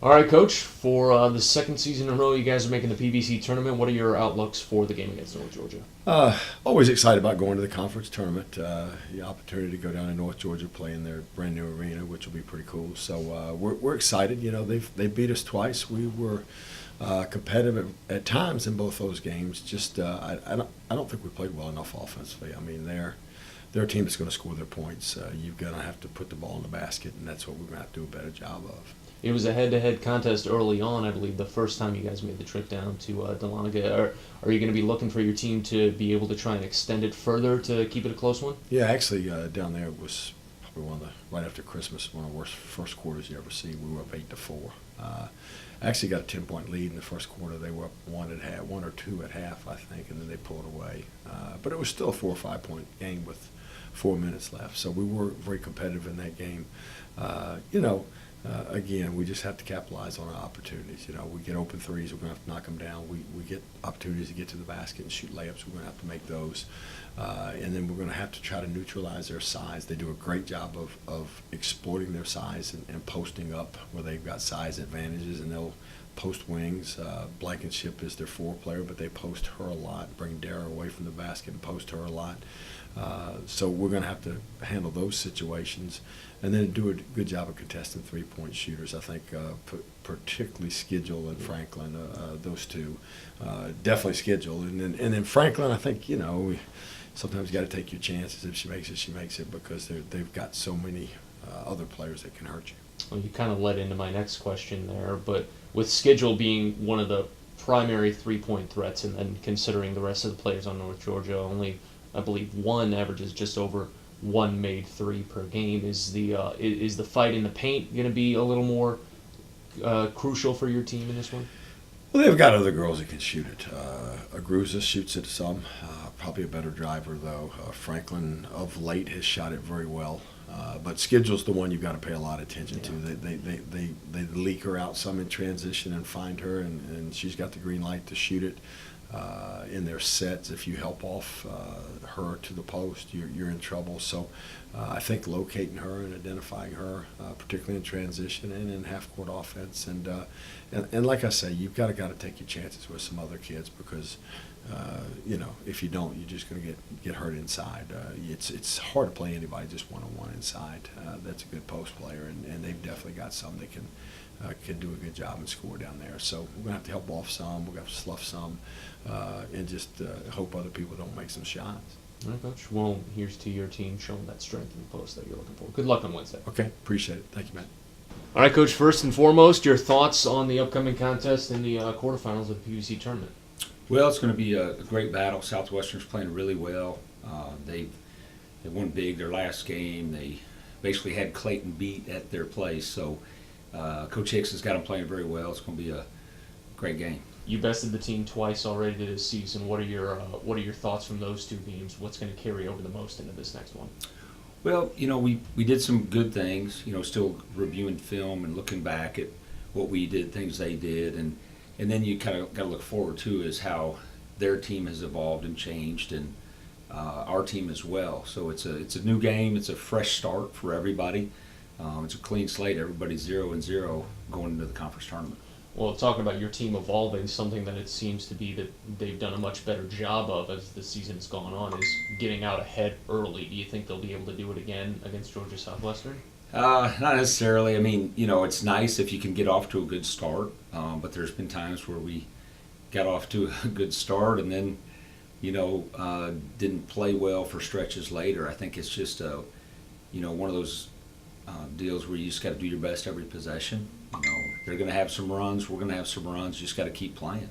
All right, Coach. For the second season in a row, you guys are making the PBC tournament. What are your outlooks for the game against North Georgia? Always excited about going to the conference tournament. The opportunity to go down to North Georgia, play in their brand new arena, which will be pretty cool. So we're excited. You know, they beat us twice. We were competitive at times in both those games. Just I don't think we played well enough offensively. I mean, they're a team that's going to score their points. You're going to have to put the ball in the basket, and that's what we're going to have to do a better job of. It was a head-to-head contest early on, I believe, the first time you guys made the trip down to Dahlonega. Are you going to be looking for your team to be able to try and extend it further to keep it a close one? Yeah, actually, down there it was probably one of the right after Christmas, one of the worst first quarters you ever see. We were up 8-4. Actually got a 10-point lead in the first quarter. They were up one or two at half, I think, and then they pulled away. But it was still a 4 or 5 point game with 4 minutes left. So we were very competitive in that game. Again, we just have to capitalize on our opportunities. You know, we get open threes, we're going to have to knock them down. We get opportunities to get to the basket and shoot layups, we're going to have to make those. And then we're going to have to try to neutralize their size. They do a great job of exploiting their size and posting up where they've got size advantages, and they'll post wings. Blankenship is their four player, but they post her a lot, bring Dara away from the basket and post her a lot. So we're going to have to handle those situations, and then do a good job of contesting three-point shooters. I think particularly Schedule and Franklin, those two, definitely Schedule, and then Franklin. I think sometimes you got to take your chances. If she makes it, she makes it, because they've got so many other players that can hurt you. Well, you kind of led into my next question there, but with Schedule being one of the primary three-point threats, and then considering the rest of the players on North Georgia, only I believe one averages just over one made three per game. Is the fight in the paint going to be a little more crucial for your team in this one? Well, they've got other girls that can shoot it. Agruza shoots it some, probably a better driver though. Franklin of late has shot it very well. But Schedule's the one you've got to pay a lot of attention to. They leak her out some in transition and find her, and she's got the green light to shoot it. In their sets, if you help off her to the post, you're in trouble. So I think locating her and identifying her, particularly in transition and in half-court offense, and like I say, you've got to take your chances with some other kids, because if you don't, you're just going to get hurt inside. It's hard to play anybody just one-on-one inside. That's a good post player, and they've definitely got some that can do a good job and score down there. So we're going to have to help off some, we're going to have to slough some, and just hope other people don't make some shots. All right, Coach. Well, here's to your team showing that strength in the post that you're looking for. Good luck on Wednesday. Okay, appreciate it. Thank you, Matt. All right, Coach. First and foremost, your thoughts on the upcoming contest in the quarterfinals of the PBC tournament. Well, it's going to be a great battle. Southwestern's playing really well. They won big their last game. They basically had Clayton beat at their place. So Coach Hicks has got them playing very well. It's going to be a great game. You bested the team twice already this season. What are your thoughts from those two games? What's going to carry over the most into this next one? Well, we did some good things. Still reviewing film and looking back at what we did, things they did, and then you kind of got to look forward to is how their team has evolved and changed, and our team as well. So it's a new game. It's a fresh start for everybody. It's a clean slate. Everybody's 0-0 going into the conference tournament. Well, talking about your team evolving, something that it seems to be that they've done a much better job of as the season's gone on is getting out ahead early. Do you think they'll be able to do it again against Georgia Southwestern? Not necessarily. I mean, it's nice if you can get off to a good start, but there's been times where we got off to a good start and then, didn't play well for stretches later. I think it's just one of those deals where you just got to do your best every possession. They're going to have some runs. We're going to have some runs. You just got to keep playing.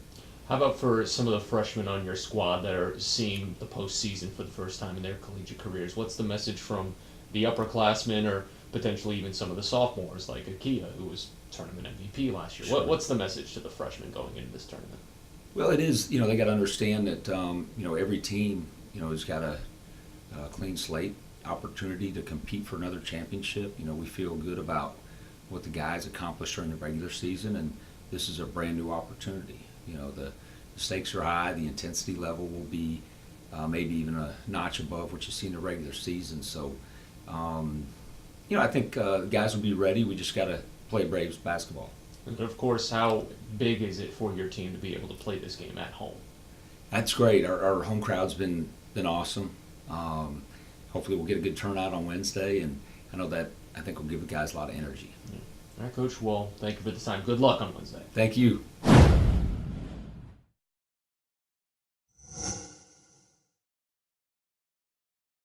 How about for some of the freshmen on your squad that are seeing the postseason for the first time in their collegiate careers? What's the message from the upperclassmen, or potentially even some of the sophomores like Akia, who was tournament MVP last year? Sure. What's the message to the freshmen going into this tournament? Well, it is. They got to understand that every team has got a clean slate opportunity to compete for another championship. We feel good about what the guys accomplished during the regular season, and this is a brand new opportunity. The stakes are high. The intensity level will be maybe even a notch above what you see in the regular season. So, I think the guys will be ready. We just got to play Braves basketball. And of course, how big is it for your team to be able to play this game at home? That's great. Our home crowd's been awesome. Hopefully we'll get a good turnout on Wednesday, and I think we'll give the guys a lot of energy. All right, Coach. Well, thank you for the time. Good luck on Wednesday. Thank you.